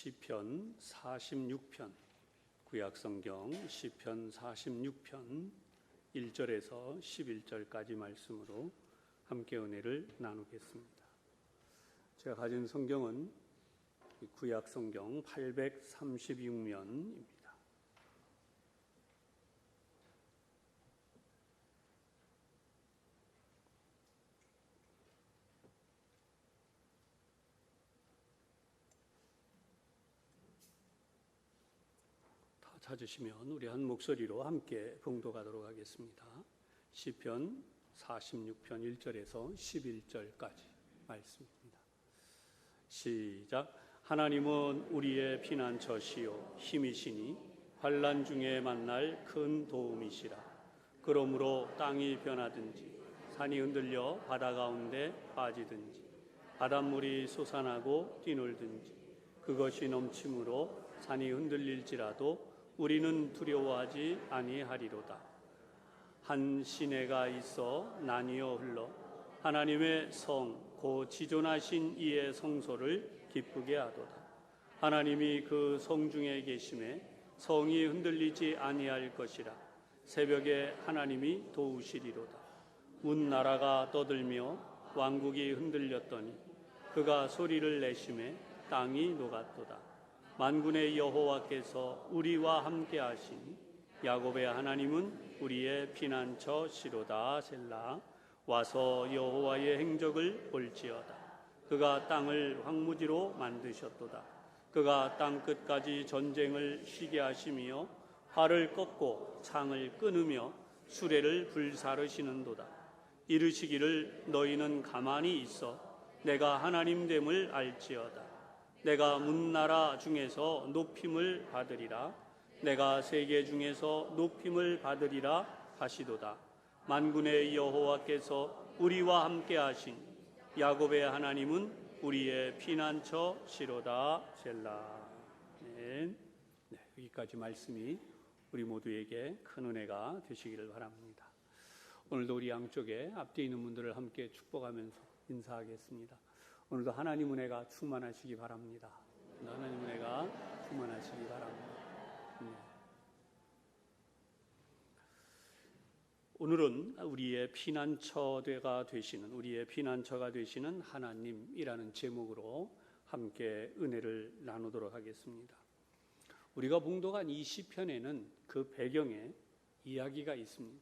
시편 46편, 구약성경 시편 46편 1절에서 11절까지 말씀으로 함께 은혜를 나누겠습니다. 제가 가진 성경은 구약성경 836면입니다. 찾으시면 우리 한 목소리로 함께 봉독하도록 하겠습니다. 시편 46편 1절에서 11절까지 말씀입니다. 시작. 하나님은 우리의 피난처시요 힘이시니 환난 중에 만날 큰 도움이시라. 그러므로 땅이 변하든지 산이 흔들려 바다 가운데 빠지든지 바닷물이 솟아나고 뛰놀든지 그것이 넘침으로 산이 흔들릴지라도 우리는 두려워하지 아니하리로다. 한 시내가 있어 나뉘어 흘러 하나님의 성 곧 지존하신 이의 성소를 기쁘게 하도다. 하나님이 그 성중에 계심에 성이 흔들리지 아니할 것이라. 새벽에 하나님이 도우시리로다. 문 나라가 떠들며 왕국이 흔들렸더니 그가 소리를 내심에 땅이 녹았도다. 만군의 여호와께서 우리와 함께 하시니 야곱의 하나님은 우리의 피난처시로다. 셀라. 와서 여호와의 행적을 볼지어다. 그가 땅을 황무지로 만드셨도다. 그가 땅 끝까지 전쟁을 쉬게 하시며 활을 꺾고 창을 끊으며 수레를 불사르시는도다. 이르시기를 너희는 가만히 있어 내가 하나님됨을 알지어다. 내가 문나라 중에서 높임을 받으리라. 내가 세계 중에서 높임을 받으리라 하시도다. 만군의 여호와께서 우리와 함께 하신 야곱의 하나님은 우리의 피난처시로다. 셀라. 네, 여기까지 말씀이 우리 모두에게 큰 은혜가 되시기를 바랍니다. 오늘도 우리 양쪽에 앞뒤에 있는 분들을 함께 축복하면서 인사하겠습니다. 오늘도 하나님 은혜가 충만하시기 바랍니다. 하나님 은혜가 충만하시기 바랍니다. 오늘은 우리의 피난처가 되시는 하나님이라는 제목으로 함께 은혜를 나누도록 하겠습니다. 우리가 봉독한 이 시편에는 그 배경에 이야기가 있습니다.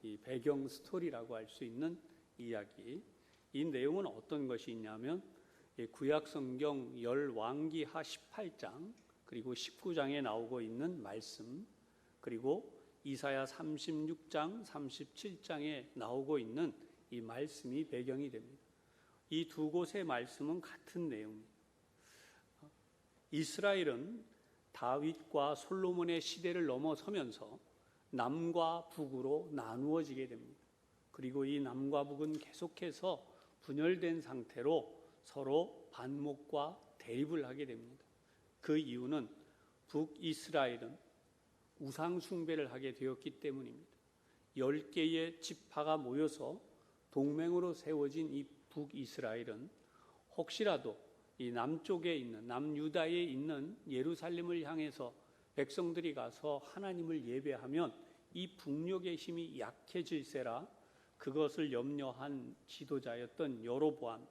이 배경 스토리라고 할 수 있는 이야기. 이 내용은 어떤 것이 있냐면 구약성경 열왕기하 18장 그리고 19장에 나오고 있는 말씀, 그리고 이사야 36장 37장에 나오고 있는 이 말씀이 배경이 됩니다. 이 두 곳의 말씀은 같은 내용입니다. 이스라엘은 다윗과 솔로몬의 시대를 넘어서면서 남과 북으로 나누어지게 됩니다. 그리고 이 남과 북은 계속해서 분열된 상태로 서로 반목과 대립을 하게 됩니다. 그 이유는 북이스라엘은 우상 숭배를 하게 되었기 때문입니다. 10개의 지파가 모여서 동맹으로 세워진 이 북이스라엘은 혹시라도 이 남쪽에 있는 남유다에 있는 예루살렘을 향해서 백성들이 가서 하나님을 예배하면 이 북녘의 힘이 약해질세라 그것을 염려한 지도자였던 여로보암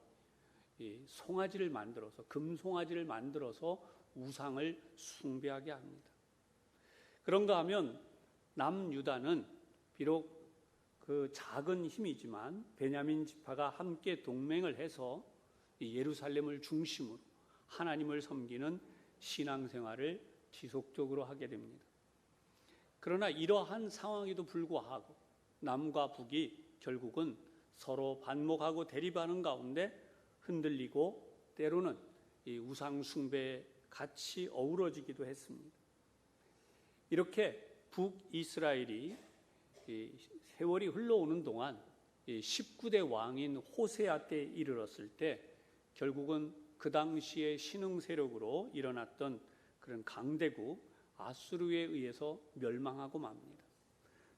송아지를 만들어서 금송아지를 만들어서 우상을 숭배하게 합니다. 그런가 하면 남유다는 비록 그 작은 힘이지만 베냐민 지파가 함께 동맹을 해서 예루살렘을 중심으로 하나님을 섬기는 신앙생활을 지속적으로 하게 됩니다. 그러나 이러한 상황에도 불구하고 남과 북이 결국은 서로 반목하고 대립하는 가운데 흔들리고 때로는 이 우상 숭배에 같이 어우러지기도 했습니다. 이렇게 북이스라엘이 세월이 흘러오는 동안 19대 왕인 호세아 때에 이르렀을 때 결국은 그 당시에 신흥 세력으로 일어났던 그런 강대국 아수르에 의해서 멸망하고 맙니다.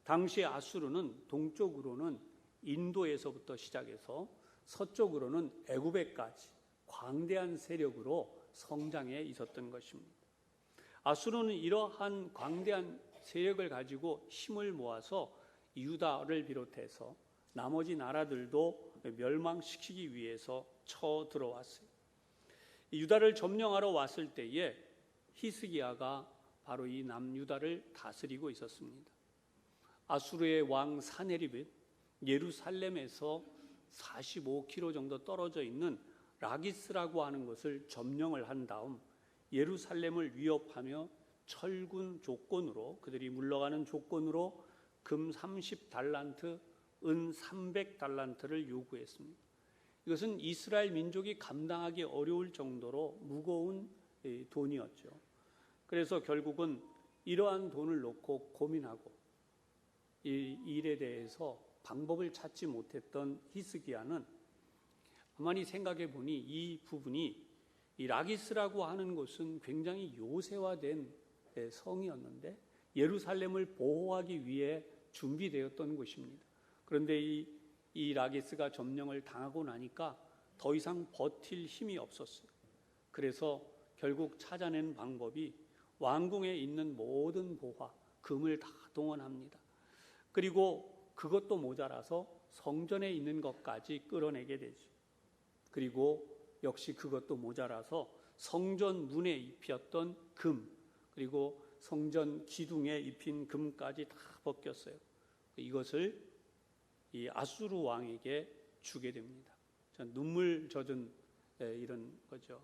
당시 아수르는 동쪽으로는 인도에서부터 시작해서 서쪽으로는 애굽에까지 광대한 세력으로 성장해 있었던 것입니다. 아수르는 이러한 광대한 세력을 가지고 힘을 모아서 유다를 비롯해서 나머지 나라들도 멸망시키기 위해서 쳐들어왔어요. 유다를 점령하러 왔을 때에 히스기야가 바로 이 남유다를 다스리고 있었습니다. 아수르의 왕 사네립은 예루살렘에서 45km 정도 떨어져 있는 라기스라고 하는 것을 점령을 한 다음 예루살렘을 위협하며 철군 조건으로, 그들이 물러가는 조건으로 금 30달란트, 은 300달란트를 요구했습니다. 이것은 이스라엘 민족이 감당하기 어려울 정도로 무거운 돈이었죠. 그래서 결국은 이러한 돈을 놓고 고민하고 이 일에 대해서 방법을 찾지 못했던 히스기야는 가만히 생각해 보니 이 부분이 이 라기스라고 하는 곳은 굉장히 요새화된 성이었는데 예루살렘을 보호하기 위해 준비되었던 곳입니다. 그런데 이 라기스가 점령을 당하고 나니까 더 이상 버틸 힘이 없었어요. 그래서 결국 찾아낸 방법이 왕궁에 있는 모든 보화, 금을 다 동원합니다. 그리고 그것도 모자라서 성전에 있는 것까지 끌어내게 되죠. 그리고 역시 그것도 모자라서 성전 문에 입혔던 금, 그리고 성전 기둥에 입힌 금까지 다 벗겼어요. 이것을 이 아수르 왕에게 주게 됩니다. 전 눈물 젖은 이런 거죠.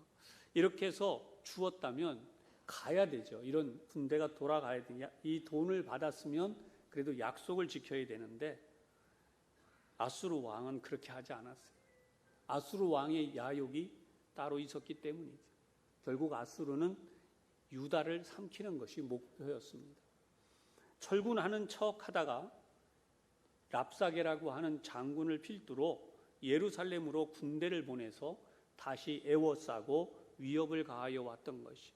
이렇게 해서 주었다면 가야 되죠. 이런 군대가 돌아가야 되냐. 이 돈을 받았으면 그래도 약속을 지켜야 되는데 아수르 왕은 그렇게 하지 않았어요. 아수르 왕의 야욕이 따로 있었기 때문이죠. 결국 아수르는 유다를 삼키는 것이 목표였습니다. 철군하는 척 하다가 랍사게라고 하는 장군을 필두로 예루살렘으로 군대를 보내서 다시 애워싸고 위협을 가하여 왔던 것이.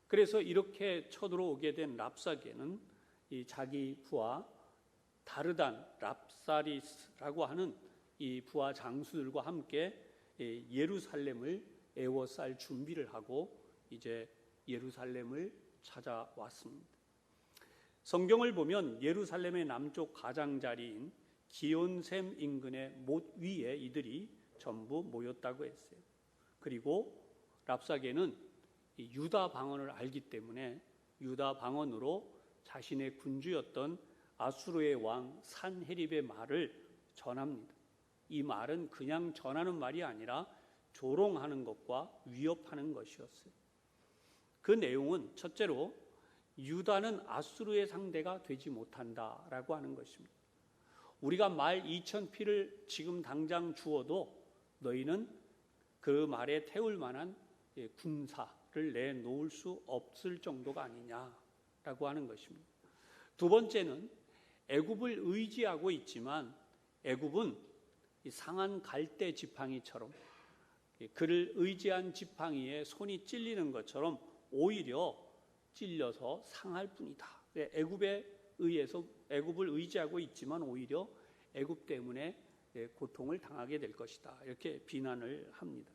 그래서 이렇게 쳐들어오게 된 랍사게는 이 자기 부하 다르단 랍사리스라고 하는 이 부하 장수들과 함께 예루살렘을 애워쌀 준비를 하고 이제 예루살렘을 찾아왔습니다. 성경을 보면 예루살렘의 남쪽 가장자리인 기온샘 인근의 못 위에 이들이 전부 모였다고 했어요. 그리고 랍사게는 유다 방언을 알기 때문에 유다 방언으로 자신의 군주였던 아수르의 왕 산헤립의 말을 전합니다. 이 말은 그냥 전하는 말이 아니라 조롱하는 것과 위협하는 것이었어요. 그 내용은 첫째로 유다는 아수르의 상대가 되지 못한다라고 하는 것입니다. 우리가 말 2,000피를 지금 당장 주어도 너희는 그 말에 태울 만한 군사를 내놓을 수 없을 정도가 아니냐라고 하는 것입니다. 두 번째는 애굽을 의지하고 있지만 애굽은 상한 갈대 지팡이처럼 그를 의지한 지팡이에 손이 찔리는 것처럼 오히려 찔려서 상할 뿐이다. 애굽에 의해서 애굽을 의지하고 있지만 오히려 애굽 때문에 고통을 당하게 될 것이다. 이렇게 비난을 합니다.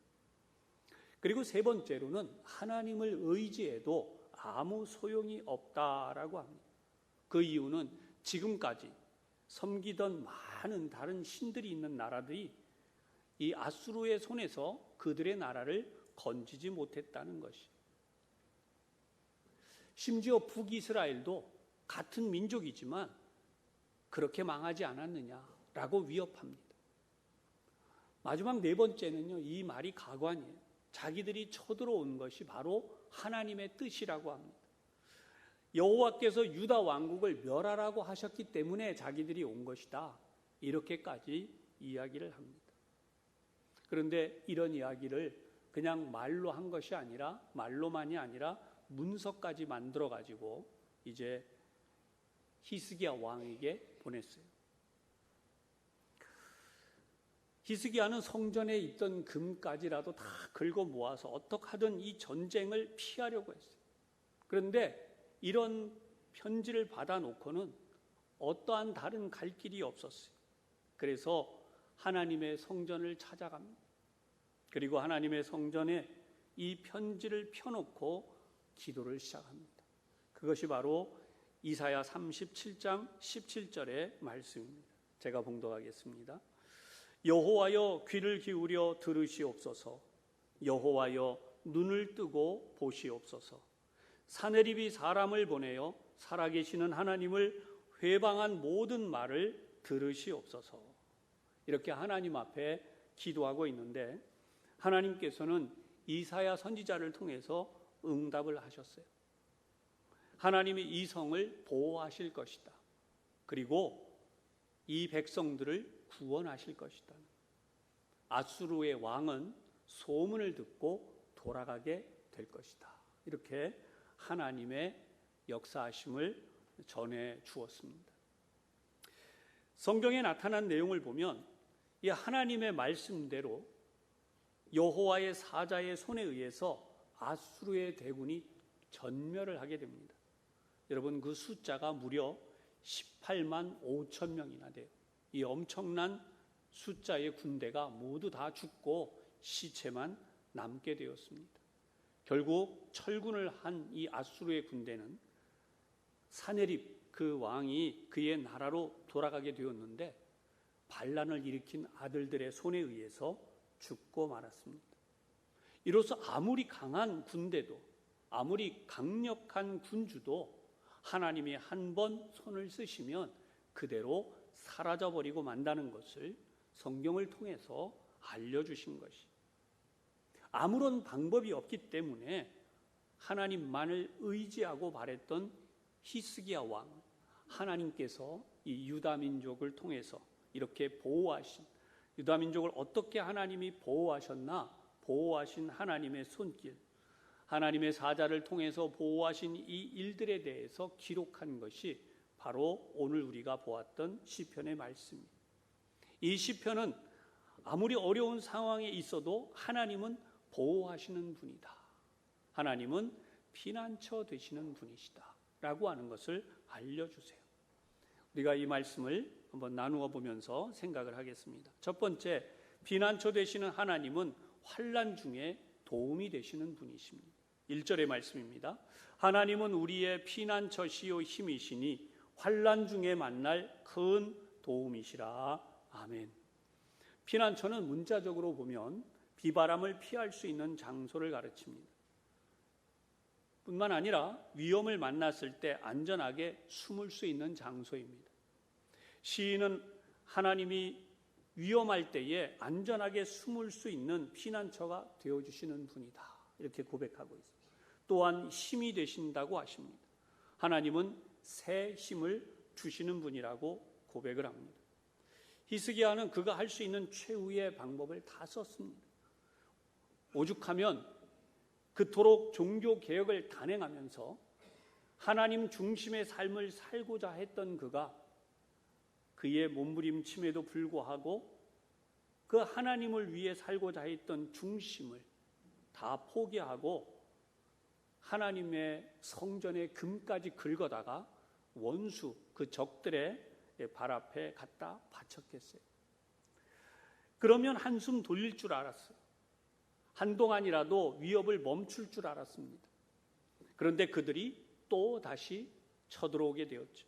그리고 세 번째로는 하나님을 의지해도 아무 소용이 없다라고 합니다. 그 이유는 지금까지 섬기던 많은 다른 신들이 있는 나라들이 이 아수르의 손에서 그들의 나라를 건지지 못했다는 것이. 심지어 북이스라엘도 같은 민족이지만 그렇게 망하지 않았느냐라고 위협합니다. 마지막 네 번째는요, 이 말이 가관이에요. 자기들이 쳐들어온 것이 바로 하나님의 뜻이라고 합니다. 여호와께서 유다 왕국을 멸하라고 하셨기 때문에 자기들이 온 것이다. 이렇게까지 이야기를 합니다. 그런데 이런 이야기를 그냥 말로 한 것이 아니라 말로만이 아니라 문서까지 만들어 가지고 이제 히스기야 왕에게 보냈어요. 히스기야는 성전에 있던 금까지라도 다 긁어 모아서 어떻게 하든 이 전쟁을 피하려고 했어요. 그런데 이런 편지를 받아놓고는 어떠한 다른 갈 길이 없었어요. 그래서 하나님의 성전을 찾아갑니다. 그리고 하나님의 성전에 이 편지를 펴놓고 기도를 시작합니다. 그것이 바로 이사야 37장 17절의 말씀입니다. 제가 봉독하겠습니다. 여호와여 귀를 기울여 들으시옵소서. 여호와여 눈을 뜨고 보시옵소서. 사내립이 사람을 보내어 살아계시는 하나님을 회방한 모든 말을 들으시옵소서. 이렇게 하나님 앞에 기도하고 있는데 하나님께서는 이사야 선지자를 통해서 응답을 하셨어요. 하나님이 이 성을 보호하실 것이다. 그리고 이 백성들을 구원하실 것이다. 아수르의 왕은 소문을 듣고 돌아가게 될 것이다. 이렇게 하나님의 역사하심을 전해 주었습니다. 성경에 나타난 내용을 보면 이 하나님의 말씀대로 여호와의 사자의 손에 의해서 아수르의 대군이 전멸을 하게 됩니다. 여러분, 그 숫자가 무려 18만 5천 명이나 돼요. 이 엄청난 숫자의 군대가 모두 다 죽고 시체만 남게 되었습니다. 결국 철군을 한 이 아수르의 군대는 사네립 그 왕이 그의 나라로 돌아가게 되었는데 반란을 일으킨 아들들의 손에 의해서 죽고 말았습니다. 이로써 아무리 강한 군대도 아무리 강력한 군주도 하나님이 한 번 손을 쓰시면 그대로 사라져버리고 만다는 것을 성경을 통해서 알려주신 것이, 아무런 방법이 없기 때문에 하나님만을 의지하고 바랬던 히스기야 왕, 하나님께서 이 유다 민족을 통해서 이렇게 보호하신, 유다 민족을 어떻게 하나님이 보호하셨나? 보호하신 하나님의 손길, 하나님의 사자를 통해서 보호하신 이 일들에 대해서 기록한 것이 바로 오늘 우리가 보았던 시편의 말씀입니다. 이 시편은 아무리 어려운 상황에 있어도 하나님은 보호하시는 분이다, 하나님은 피난처 되시는 분이시다 라고 하는 것을 알려주세요. 우리가 이 말씀을 한번 나누어 보면서 생각을 하겠습니다. 첫 번째, 피난처 되시는 하나님은 환난 중에 도움이 되시는 분이십니다. 1절의 말씀입니다. 하나님은 우리의 피난처시요 힘이시니 환난 중에 만날 큰 도움이시라. 아멘. 피난처는 문자적으로 보면 비바람을 피할 수 있는 장소를 가르칩니다. 뿐만 아니라 위험을 만났을 때 안전하게 숨을 수 있는 장소입니다. 시인은 하나님이 위험할 때에 안전하게 숨을 수 있는 피난처가 되어주시는 분이다, 이렇게 고백하고 있습니다. 또한 힘이 되신다고 하십니다. 하나님은 새 힘을 주시는 분이라고 고백을 합니다. 히스기야는 그가 할 수 있는 최후의 방법을 다 썼습니다. 오죽하면 그토록 종교개혁을 단행하면서 하나님 중심의 삶을 살고자 했던 그가 그의 몸부림침에도 불구하고 그 하나님을 위해 살고자 했던 중심을 다 포기하고 하나님의 성전의 금까지 긁어다가 원수, 그 적들의 발 앞에 갖다 바쳤겠어요. 그러면 한숨 돌릴 줄 알았어요. 한동안이라도 위협을 멈출 줄 알았습니다. 그런데 그들이 또 다시 쳐들어오게 되었죠.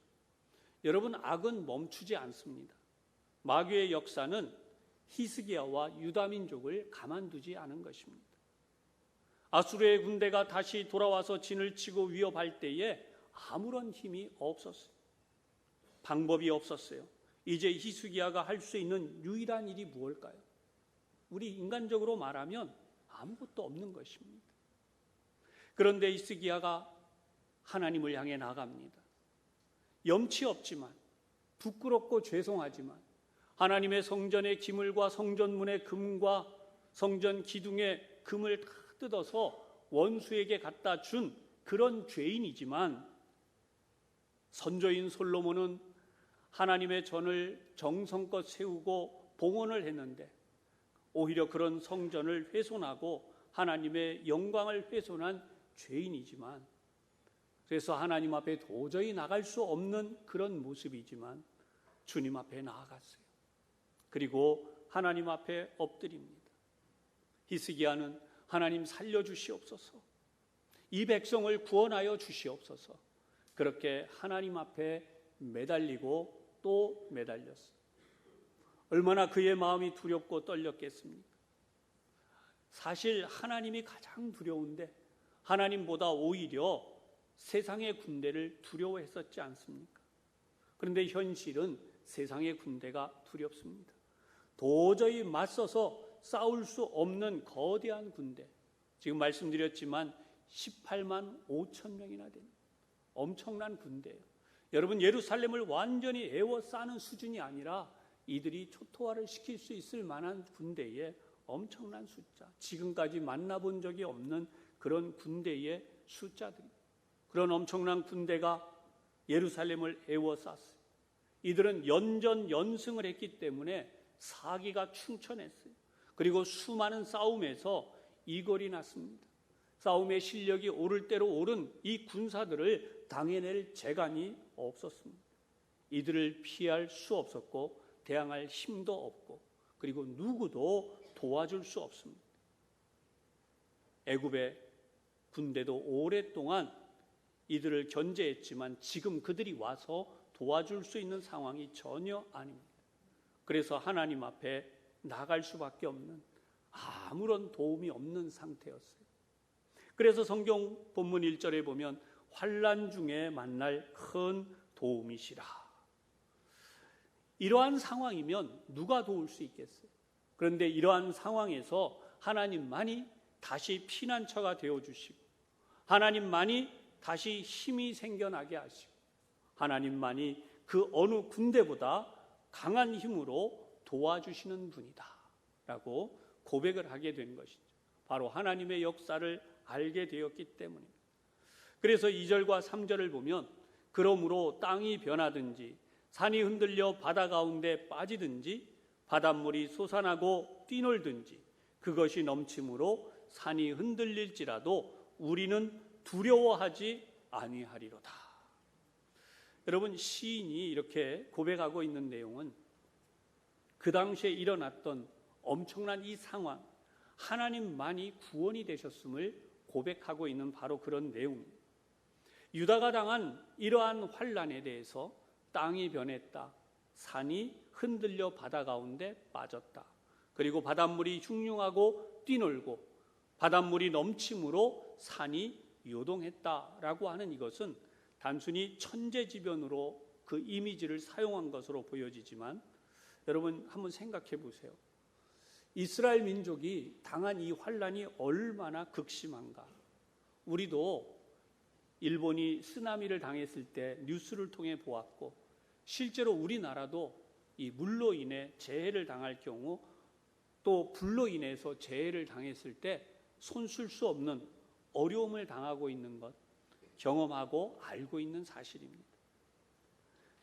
여러분, 악은 멈추지 않습니다. 마귀의 역사는 히스기야와 유다 민족을 가만두지 않은 것입니다. 아수르의 군대가 다시 돌아와서 진을 치고 위협할 때에 아무런 힘이 없었어요. 방법이 없었어요. 이제 히스기야가 할 수 있는 유일한 일이 무엇일까요? 우리 인간적으로 말하면 아무것도 없는 것입니다. 그런데 히스기야가 하나님을 향해 나갑니다. 염치 없지만, 부끄럽고 죄송하지만 하나님의 성전의 기물과 성전문의 금과 성전 기둥의 금을 다 뜯어서 원수에게 갖다 준 그런 죄인이지만, 선조인 솔로몬은 하나님의 전을 정성껏 세우고 봉헌을 했는데 오히려 그런 성전을 훼손하고 하나님의 영광을 훼손한 죄인이지만, 그래서 하나님 앞에 도저히 나갈 수 없는 그런 모습이지만 주님 앞에 나아갔어요. 그리고 하나님 앞에 엎드립니다. 히스기야는 하나님 살려주시옵소서. 이 백성을 구원하여 주시옵소서. 그렇게 하나님 앞에 매달리고 또 매달렸어요. 얼마나 그의 마음이 두렵고 떨렸겠습니까? 사실 하나님이 가장 두려운데 하나님보다 오히려 세상의 군대를 두려워했었지 않습니까? 그런데 현실은 세상의 군대가 두렵습니다. 도저히 맞서서 싸울 수 없는 거대한 군대. 지금 말씀드렸지만 18만 5천 명이나 됩니다. 엄청난 군대예요. 여러분, 예루살렘을 완전히 에워싸는 수준이 아니라 이들이 초토화를 시킬 수 있을 만한 군대의 엄청난 숫자, 지금까지 만나본 적이 없는 그런 군대의 숫자들이, 그런 엄청난 군대가 예루살렘을 에워쌌어요. 이들은 연전연승을 했기 때문에 사기가 충천했어요. 그리고 수많은 싸움에서 이골이 났습니다. 싸움의 실력이 오를 대로 오른 이 군사들을 당해낼 재간이 없었습니다. 이들을 피할 수 없었고 대항할 힘도 없고 그리고 누구도 도와줄 수 없습니다. 애굽의 군대도 오랫동안 이들을 견제했지만 지금 그들이 와서 도와줄 수 있는 상황이 전혀 아닙니다. 그래서 하나님 앞에 나갈 수밖에 없는, 아무런 도움이 없는 상태였어요. 그래서 성경 본문 1절에 보면 환난 중에 만날 큰 도움이시라. 이러한 상황이면 누가 도울 수 있겠어요? 그런데 이러한 상황에서 하나님만이 다시 피난처가 되어주시고, 하나님만이 다시 힘이 생겨나게 하시고, 하나님만이 그 어느 군대보다 강한 힘으로 도와주시는 분이다 라고 고백을 하게 된 것이죠. 바로 하나님의 역사를 알게 되었기 때문입니다. 그래서 2절과 3절을 보면 그러므로 땅이 변하든지 산이 흔들려 바다 가운데 빠지든지 바닷물이 솟아나고 뛰놀든지 그것이 넘침으로 산이 흔들릴지라도 우리는 두려워하지 아니하리로다. 여러분, 시인이 이렇게 고백하고 있는 내용은 그 당시에 일어났던 엄청난 이 상황, 하나님만이 구원이 되셨음을 고백하고 있는 바로 그런 내용입니다. 유다가 당한 이러한 환난에 대해서 땅이 변했다, 산이 흔들려 바다 가운데 빠졌다, 그리고 바닷물이 흉흉하고 뛰놀고 바닷물이 넘침으로 산이 요동했다라고 하는 이것은 단순히 천재지변으로 그 이미지를 사용한 것으로 보여지지만, 여러분 한번 생각해 보세요. 이스라엘 민족이 당한 이 환난이 얼마나 극심한가. 우리도 일본이 쓰나미를 당했을 때 뉴스를 통해 보았고, 실제로 우리나라도 이 물로 인해 재해를 당할 경우, 또 불로 인해서 재해를 당했을 때 손쓸 수 없는 어려움을 당하고 있는 것 경험하고 알고 있는 사실입니다.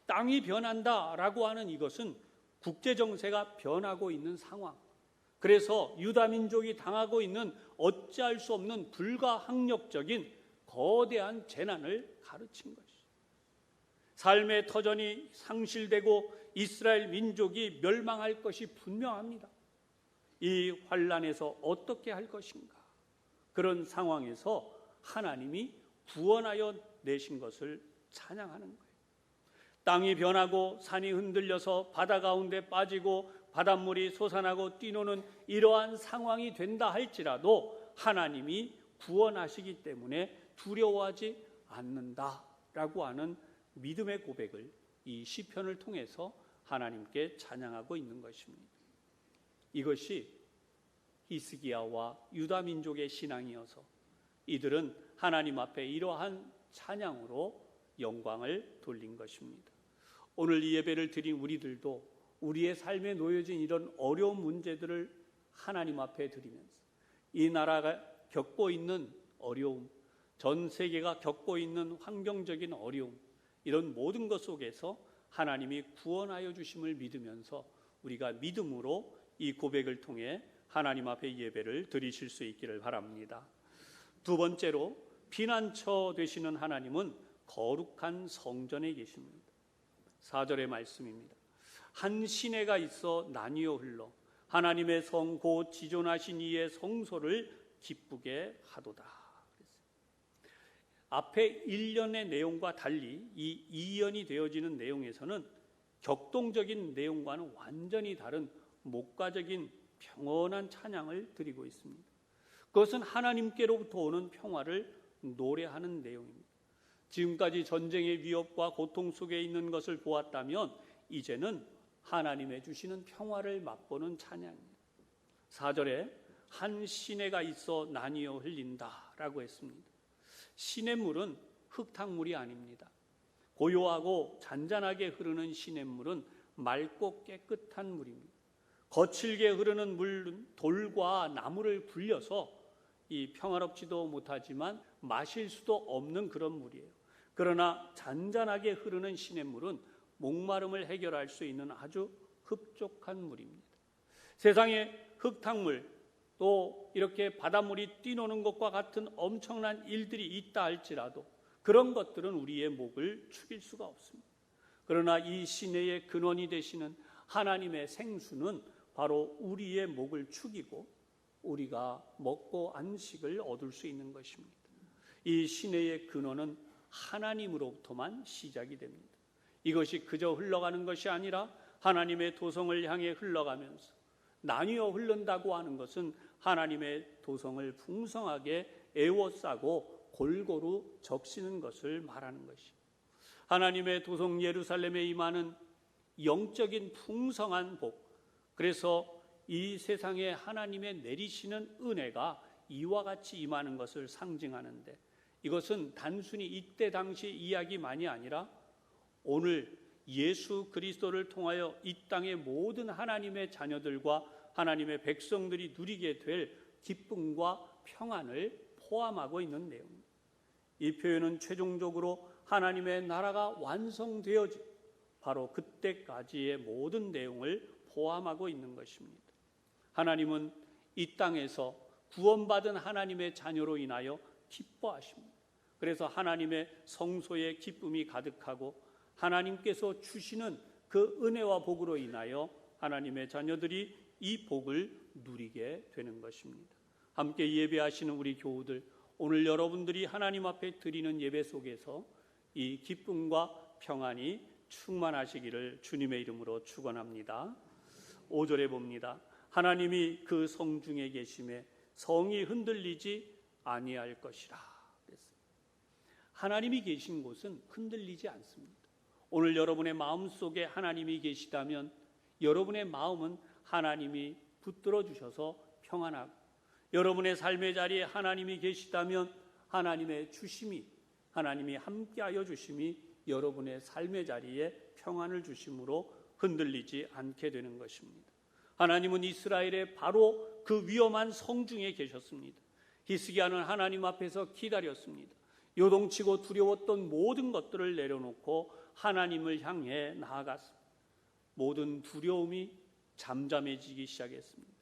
땅이 변한다라고 하는 이것은 국제정세가 변하고 있는 상황, 그래서 유다 민족이 당하고 있는 어찌할 수 없는 불가항력적인 거대한 재난을 가르친 것이죠. 삶의 터전이 상실되고 이스라엘 민족이 멸망할 것이 분명합니다. 이 환난에서 어떻게 할 것인가? 그런 상황에서 하나님이 구원하여 내신 것을 찬양하는 거예요. 땅이 변하고 산이 흔들려서 바다 가운데 빠지고 바닷물이 솟아나고 뛰노는 이러한 상황이 된다 할지라도 하나님이 구원하시기 때문에 두려워하지 않는다라고 하는 믿음의 고백을 이 시편을 통해서 하나님께 찬양하고 있는 것입니다. 이것이 히스기야와 유다 민족의 신앙이어서 이들은 하나님 앞에 이러한 찬양으로 영광을 돌린 것입니다. 오늘 이 예배를 드린 우리들도 우리의 삶에 놓여진 이런 어려운 문제들을 하나님 앞에 드리면서 이 나라가 겪고 있는 어려움, 전 세계가 겪고 있는 환경적인 어려움, 이런 모든 것 속에서 하나님이 구원하여 주심을 믿으면서 우리가 믿음으로 이 고백을 통해 하나님 앞에 예배를 드리실 수 있기를 바랍니다. 두 번째로, 피난처 되시는 하나님은 거룩한 성전에 계십니다. 4절의 말씀입니다. 한 시내가 있어 나뉘어 흘러 하나님의 성 곧 지존하신 이의 성소를 기쁘게 하도다. 앞에 1년의 내용과 달리 이 2연이 되어지는 내용에서는 격동적인 내용과는 완전히 다른 목가적인 평온한 찬양을 드리고 있습니다. 그것은 하나님께로부터 오는 평화를 노래하는 내용입니다. 지금까지 전쟁의 위협과 고통 속에 있는 것을 보았다면 이제는 하나님의 주시는 평화를 맛보는 찬양입니다. 4절에 한 시내가 있어 나뉘어 흘린다라고 했습니다. 시냇물은 흙탕물이 아닙니다. 고요하고 잔잔하게 흐르는 시냇물은 맑고 깨끗한 물입니다. 거칠게 흐르는 물은 돌과 나무를 굴려서 이 평화롭지도 못하지만 마실 수도 없는 그런 물이에요. 그러나 잔잔하게 흐르는 시냇물은 목마름을 해결할 수 있는 아주 흡족한 물입니다. 세상에 흙탕물 또 이렇게 바닷물이 뛰노는 것과 같은 엄청난 일들이 있다 할지라도 그런 것들은 우리의 목을 축일 수가 없습니다. 그러나 이 시내의 근원이 되시는 하나님의 생수는 바로 우리의 목을 축이고 우리가 먹고 안식을 얻을 수 있는 것입니다. 이 시내의 근원은 하나님으로부터만 시작이 됩니다. 이것이 그저 흘러가는 것이 아니라 하나님의 도성을 향해 흘러가면서 나뉘어 흐른다고 하는 것은 하나님의 도성을 풍성하게 에워싸고 골고루 적시는 것을 말하는 것입니다. 하나님의 도성 예루살렘에 임하는 영적인 풍성한 복, 그래서 이 세상에 하나님의 내리시는 은혜가 이와 같이 임하는 것을 상징하는데 이것은 단순히 이때 당시 이야기만이 아니라 오늘 예수 그리스도를 통하여 이 땅의 모든 하나님의 자녀들과 하나님의 백성들이 누리게 될 기쁨과 평안을 포함하고 있는 내용입니다. 이 표현은 최종적으로 하나님의 나라가 완성되어진 바로 그때까지의 모든 내용을 포함하고 있는 것입니다. 하나님은 이 땅에서 구원받은 하나님의 자녀로 인하여 기뻐하십니다. 그래서 하나님의 성소에 기쁨이 가득하고 하나님께서 주시는 그 은혜와 복으로 인하여 하나님의 자녀들이 이 복을 누리게 되는 것입니다. 함께 예배하시는 우리 교우들, 오늘 여러분들이 하나님 앞에 드리는 예배 속에서 이 기쁨과 평안이 충만하시기를 주님의 이름으로 축원합니다. 5절에 봅니다. 하나님이 그 성중에 계심에 성이 흔들리지 아니할 것이라. 하나님이 계신 곳은 흔들리지 않습니다. 오늘 여러분의 마음속에 하나님이 계시다면 여러분의 마음은 하나님이 붙들어 주셔서 평안하고, 여러분의 삶의 자리에 하나님이 계시다면 하나님의 주심이, 하나님이 함께하여 주심이 여러분의 삶의 자리에 평안을 주심으로 흔들리지 않게 되는 것입니다. 하나님은 이스라엘의 바로 그 위험한 성중에 계셨습니다. 히스기야는 하나님 앞에서 기다렸습니다. 요동치고 두려웠던 모든 것들을 내려놓고 하나님을 향해 나아갔습니다. 모든 두려움이 잠잠해지기 시작했습니다.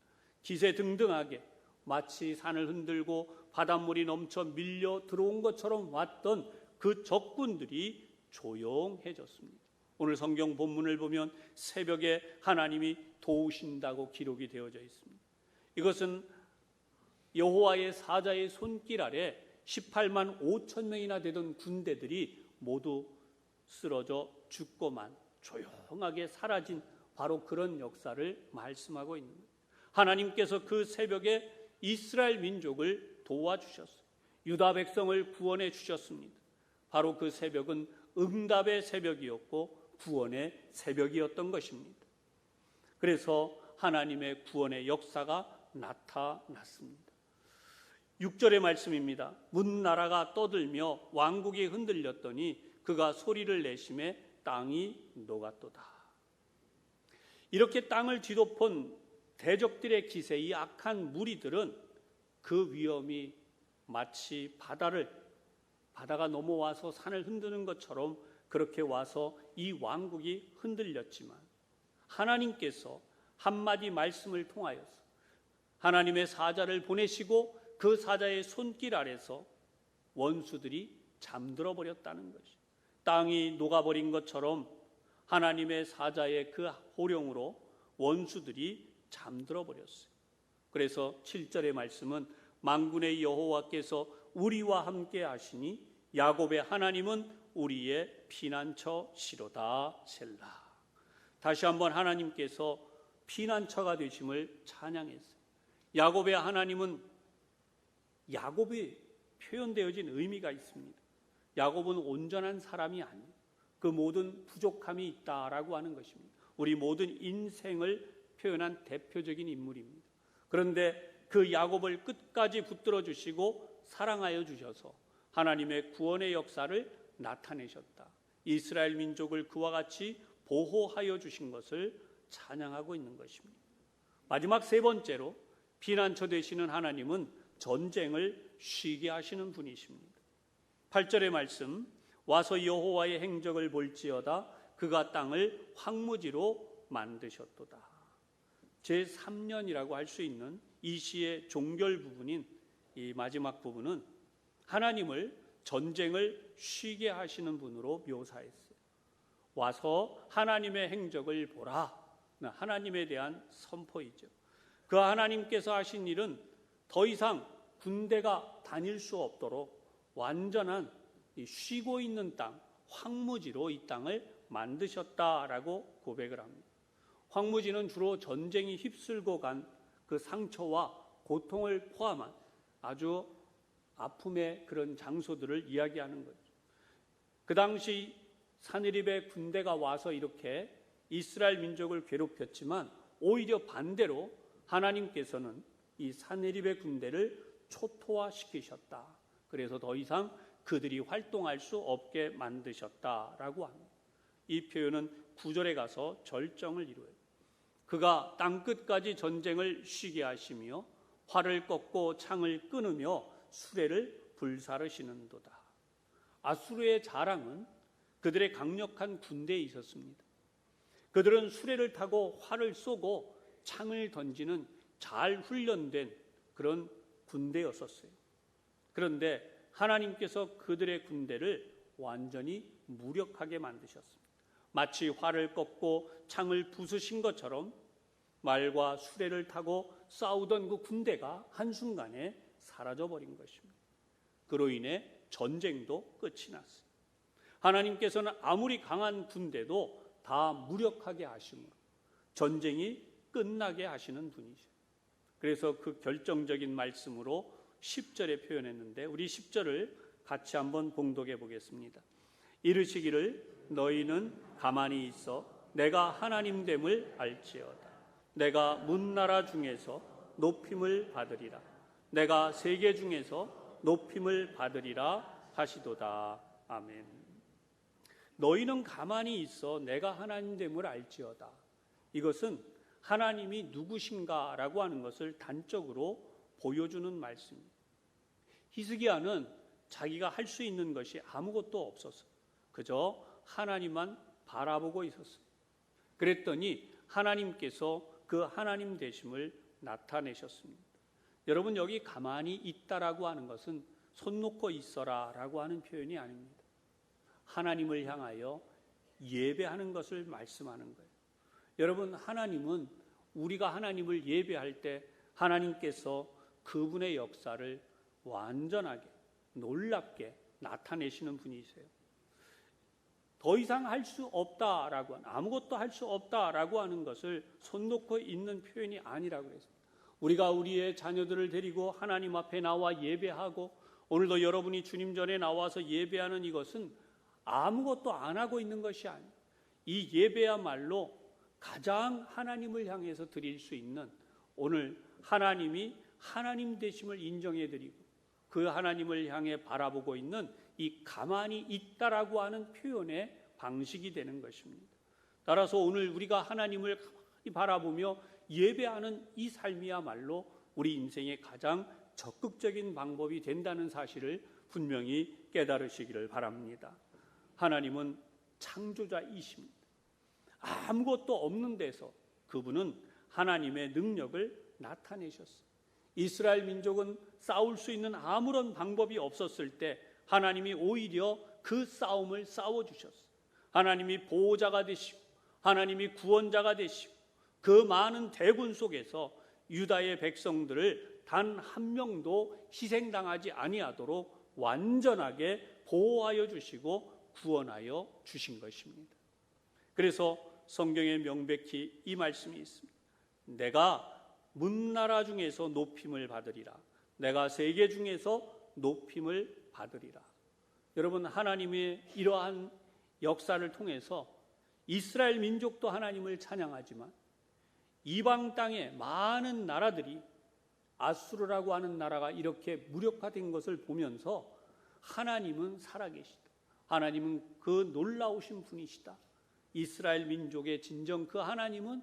기세등등하게 마치 산을 흔들고 바닷물이 넘쳐 밀려 들어온 것처럼 왔던 그 적군들이 조용해졌습니다. 오늘 성경 본문을 보면 새벽에 하나님이 도우신다고 기록이 되어져 있습니다. 이것은 여호와의 사자의 손길 아래 18만 5천 명이나 되던 군대들이 모두 쓰러져 죽고만 조용하게 사라진 바로 그런 역사를 말씀하고 있는 거예요. 하나님께서 그 새벽에 이스라엘 민족을 도와주셨어요. 유다 백성을 구원해 주셨습니다. 바로 그 새벽은 응답의 새벽이었고 구원의 새벽이었던 것입니다. 그래서 하나님의 구원의 역사가 나타났습니다. 6절의 말씀입니다. 문나라가 떠들며 왕국이 흔들렸더니 그가 소리를 내심에 땅이 녹았도다. 이렇게 땅을 뒤덮은 대적들의 기세, 이 악한 무리들은 그 위험이 마치 바다가 넘어와서 산을 흔드는 것처럼 그렇게 와서 이 왕국이 흔들렸지만 하나님께서 한마디 말씀을 통하여서 하나님의 사자를 보내시고 그 사자의 손길 아래서 원수들이 잠들어 버렸다는 것이, 땅이 녹아버린 것처럼 하나님의 사자의 그 호령으로 원수들이 잠들어 버렸어요. 그래서 7절의 말씀은 만군의 여호와께서 우리와 함께 하시니 야곱의 하나님은 우리의 피난처시로다. 셀라. 다시 한번 하나님께서 피난처가 되심을 찬양했어요. 야곱의 하나님은 야곱이 표현되어진 의미가 있습니다. 야곱은 온전한 사람이 아니에요. 그 모든 부족함이 있다라고 하는 것입니다. 우리 모든 인생을 표현한 대표적인 인물입니다. 그런데 그 야곱을 끝까지 붙들어 주시고 사랑하여 주셔서 하나님의 구원의 역사를 나타내셨다. 이스라엘 민족을 그와 같이 보호하여 주신 것을 찬양하고 있는 것입니다. 마지막 세 번째로 피난처 되시는 하나님은 전쟁을 쉬게 하시는 분이십니다. 8절의 말씀, 와서 여호와의 행적을 볼지어다 그가 땅을 황무지로 만드셨도다. 제3년이라고 할 수 있는 이 시의 종결 부분인 이 마지막 부분은 하나님을 전쟁을 쉬게 하시는 분으로 묘사했어요. 와서 하나님의 행적을 보라. 하나님에 대한 선포이죠. 그 하나님께서 하신 일은 더 이상 군대가 다닐 수 없도록 완전한 쉬고 있는 땅, 황무지로 이 땅을 만드셨다라고 고백을 합니다. 황무지는 주로 전쟁이 휩쓸고 간 그 상처와 고통을 포함한 아주 아픔의 그런 장소들을 이야기하는 거죠. 그 당시 사느립의 군대가 와서 이렇게 이스라엘 민족을 괴롭혔지만 오히려 반대로 하나님께서는 이 사느립의 군대를 초토화시키셨다. 그래서 더 이상 그들이 활동할 수 없게 만드셨다라고 합니다. 이 표현은 9절에 가서 절정을 이루어요. 그가 땅끝까지 전쟁을 쉬게 하시며 활을 꺾고 창을 끊으며 수레를 불사르시는도다. 아수르의 자랑은 그들의 강력한 군대에 있었습니다. 그들은 수레를 타고 활을 쏘고 창을 던지는 잘 훈련된 그런 군대였었어요. 그런데 하나님께서 그들의 군대를 완전히 무력하게 만드셨습니다. 마치 활을 꺾고 창을 부수신 것처럼 말과 수레를 타고 싸우던 그 군대가 한순간에 사라져버린 것입니다. 그로 인해 전쟁도 끝이 났어요. 하나님께서는 아무리 강한 군대도 다 무력하게 하심으로 전쟁이 끝나게 하시는 분이죠. 그래서 그 결정적인 말씀으로 10절에 표현했는데 우리 10절을 같이 한번 봉독해 보겠습니다. 이르시기를 너희는 가만히 있어 내가 하나님됨을 알지어다. 내가 문나라 중에서 높임을 받으리라. 내가 세계 중에서 높임을 받으리라 하시도다. 아멘. 너희는 가만히 있어 내가 하나님됨을 알지어다. 이것은 하나님이 누구신가라고 하는 것을 단적으로 보여주는 말씀입니다. 히스기야는 자기가 할 수 있는 것이 아무것도 없었어요. 그저 하나님만 바라보고 있었어요. 그랬더니 하나님께서 그 하나님 되심을 나타내셨습니다. 여러분, 여기 가만히 있다라고 하는 것은 손 놓고 있어라라고 하는 표현이 아닙니다. 하나님을 향하여 예배하는 것을 말씀하는 거예요. 여러분, 하나님은 우리가 하나님을 예배할 때 하나님께서 그분의 역사를 완전하게 놀랍게 나타내시는 분이세요. 더 이상 할 수 없다라고 하는, 아무것도 할 수 없다라고 하는 것을 손 놓고 있는 표현이 아니라고 했습니다. 우리가 우리의 자녀들을 데리고 하나님 앞에 나와 예배하고 오늘도 여러분이 주님 전에 나와서 예배하는 이것은 아무것도 안 하고 있는 것이 아니에요. 이 예배야말로 가장 하나님을 향해서 드릴 수 있는, 오늘 하나님이 하나님 되심을 인정해 드리고 그 하나님을 향해 바라보고 있는 이 가만히 있다라고 하는 표현의 방식이 되는 것입니다. 따라서 오늘 우리가 하나님을 가만히 바라보며 예배하는 이 삶이야말로 우리 인생의 가장 적극적인 방법이 된다는 사실을 분명히 깨달으시기를 바랍니다. 하나님은 창조자이십니다. 아무것도 없는 데서 그분은 하나님의 능력을 나타내셨어요. 이스라엘 민족은 싸울 수 있는 아무런 방법이 없었을 때 하나님이 오히려 그 싸움을 싸워주셨어요. 하나님이 보호자가 되시고 하나님이 구원자가 되시고 그 많은 대군 속에서 유다의 백성들을 단 한 명도 희생당하지 아니하도록 완전하게 보호하여 주시고 구원하여 주신 것입니다. 그래서 성경에 명백히 이 말씀이 있습니다. 내가 문나라 중에서 높임을 받으리라. 내가 세계 중에서 높임을 받으리라. 여러분, 하나님의 이러한 역사를 통해서 이스라엘 민족도 하나님을 찬양하지만 이방 땅의 많은 나라들이 아수르라고 하는 나라가 이렇게 무력화된 것을 보면서 하나님은 살아계시다. 하나님은 그 놀라우신 분이시다. 이스라엘 민족의 진정 그 하나님은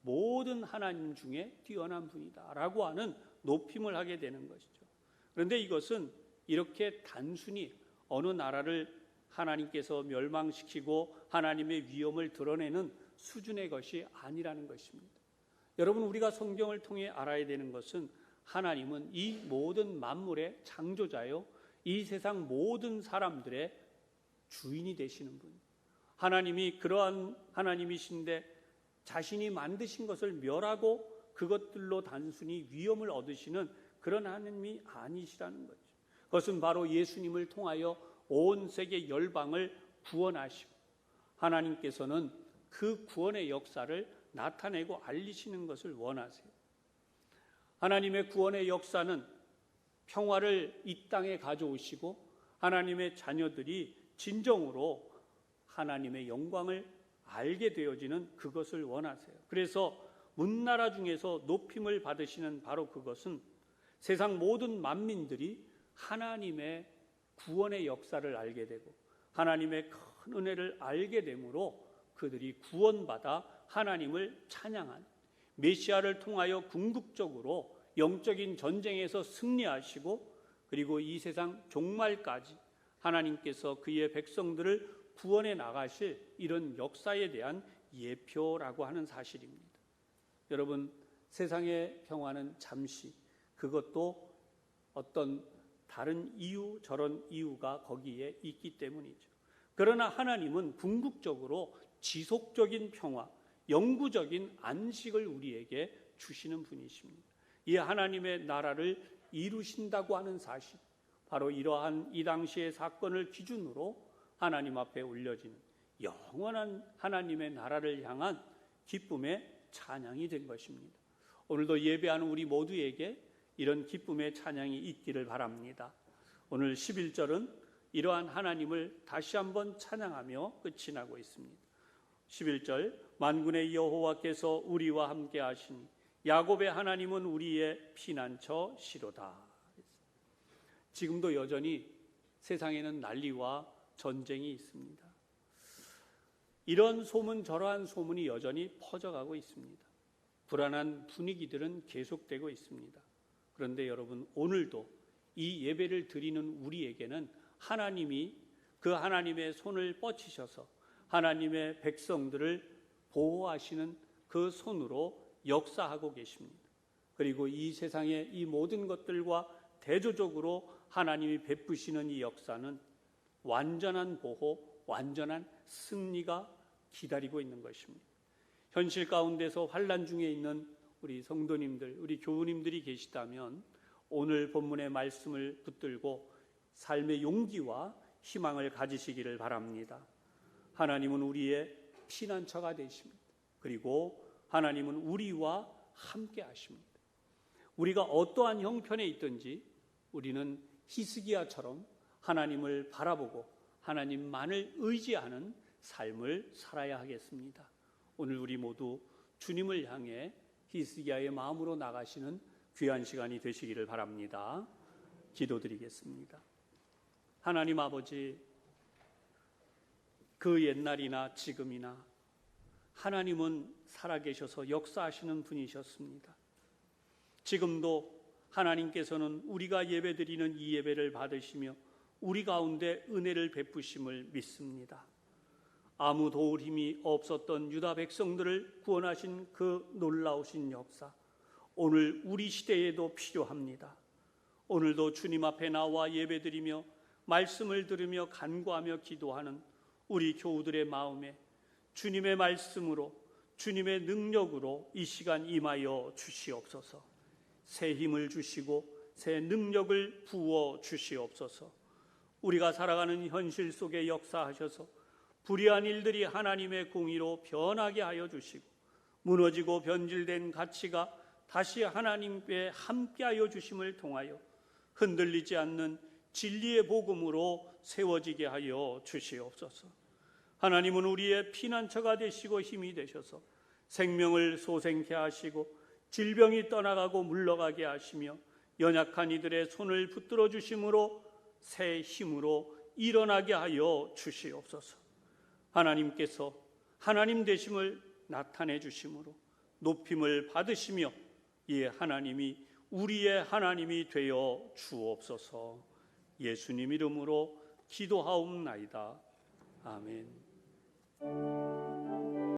모든 하나님 중에 뛰어난 분이다 라고 하는 높임을 하게 되는 것이죠. 그런데 이것은 이렇게 단순히 어느 나라를 하나님께서 멸망시키고 하나님의 위엄을 드러내는 수준의 것이 아니라는 것입니다. 여러분, 우리가 성경을 통해 알아야 되는 것은 하나님은 이 모든 만물의 창조자요, 이 세상 모든 사람들의 주인이 되시는 분. 하나님이 그러한 하나님이신데 자신이 만드신 것을 멸하고 그것들로 단순히 위엄을 얻으시는 그런 하나님이 아니시라는 거죠. 그것은 바로 예수님을 통하여 온 세계 열방을 구원하시고 하나님께서는 그 구원의 역사를 나타내고 알리시는 것을 원하세요. 하나님의 구원의 역사는 평화를 이 땅에 가져오시고 하나님의 자녀들이 진정으로 하나님의 영광을 알게 되어지는 그것을 원하세요. 그래서 문나라 중에서 높임을 받으시는 바로 그것은 세상 모든 만민들이 하나님의 구원의 역사를 알게 되고 하나님의 큰 은혜를 알게 되므로 그들이 구원받아 하나님을 찬양한 메시아를 통하여 궁극적으로 영적인 전쟁에서 승리하시고 그리고 이 세상 종말까지 하나님께서 그의 백성들을 구원해 나가실 이런 역사에 대한 예표라고 하는 사실입니다. 여러분, 세상의 평화는 잠시, 그것도 어떤 다른 이유, 저런 이유가 거기에 있기 때문이죠. 그러나 하나님은 궁극적으로 지속적인 평화, 영구적인 안식을 우리에게 주시는 분이십니다. 이 하나님의 나라를 이루신다고 하는 사실, 바로 이러한 이 당시의 사건을 기준으로 하나님 앞에 올려지는 영원한 하나님의 나라를 향한 기쁨의 찬양이 된 것입니다. 오늘도 예배하는 우리 모두에게 이런 기쁨의 찬양이 있기를 바랍니다. 오늘 11절은 이러한 하나님을 다시 한번 찬양하며 끝이 나고 있습니다. 11절, 만군의 여호와께서 우리와 함께 하시니 야곱의 하나님은 우리의 피난처시로다. 지금도 여전히 세상에는 난리와 전쟁이 있습니다. 이런 소문 저러한 소문이 여전히 퍼져가고 있습니다. 불안한 분위기들은 계속되고 있습니다. 그런데 여러분, 오늘도 이 예배를 드리는 우리에게는 하나님이 그 하나님의 손을 뻗치셔서 하나님의 백성들을 보호하시는 그 손으로 역사하고 계십니다. 그리고 이 세상의 이 모든 것들과 대조적으로 하나님이 베푸시는 이 역사는 완전한 보호, 완전한 승리가 기다리고 있는 것입니다. 현실 가운데서 환난 중에 있는 우리 성도님들, 우리 교우님들이 계시다면 오늘 본문의 말씀을 붙들고 삶의 용기와 희망을 가지시기를 바랍니다. 하나님은 우리의 피난처가 되십니다. 그리고 하나님은 우리와 함께 하십니다. 우리가 어떠한 형편에 있든지 우리는 히스기야처럼 하나님을 바라보고 하나님만을 의지하는 삶을 살아야 하겠습니다. 오늘 우리 모두 주님을 향해 히스기야의 마음으로 나가시는 귀한 시간이 되시기를 바랍니다. 기도드리겠습니다. 하나님 아버지, 그 옛날이나 지금이나 하나님은 살아계셔서 역사하시는 분이셨습니다. 지금도 하나님께서는 우리가 예배드리는 이 예배를 받으시며 우리 가운데 은혜를 베푸심을 믿습니다. 아무 도울 힘이 없었던 유다 백성들을 구원하신 그 놀라우신 역사, 오늘 우리 시대에도 필요합니다. 오늘도 주님 앞에 나와 예배드리며 말씀을 들으며 간구하며 기도하는 우리 교우들의 마음에 주님의 말씀으로, 주님의 능력으로 이 시간 임하여 주시옵소서. 새 힘을 주시고 새 능력을 부어 주시옵소서. 우리가 살아가는 현실 속에 역사하셔서 불의한 일들이 하나님의 공의로 변하게 하여 주시고 무너지고 변질된 가치가 다시 하나님께 함께하여 주심을 통하여 흔들리지 않는 진리의 복음으로 세워지게 하여 주시옵소서. 하나님은 우리의 피난처가 되시고 힘이 되셔서 생명을 솟생케 하시고 질병이 떠나가고 물러가게 하시며 연약한 이들의 손을 붙들어 주심으로 새 힘으로 일어나게 하여 주시옵소서. 하나님께서 하나님 되심을 나타내 주심으로 높임을 받으시며 이 하나님이 우리의 하나님이 되어 주옵소서. 예수님 이름으로 기도하옵나이다. 아멘.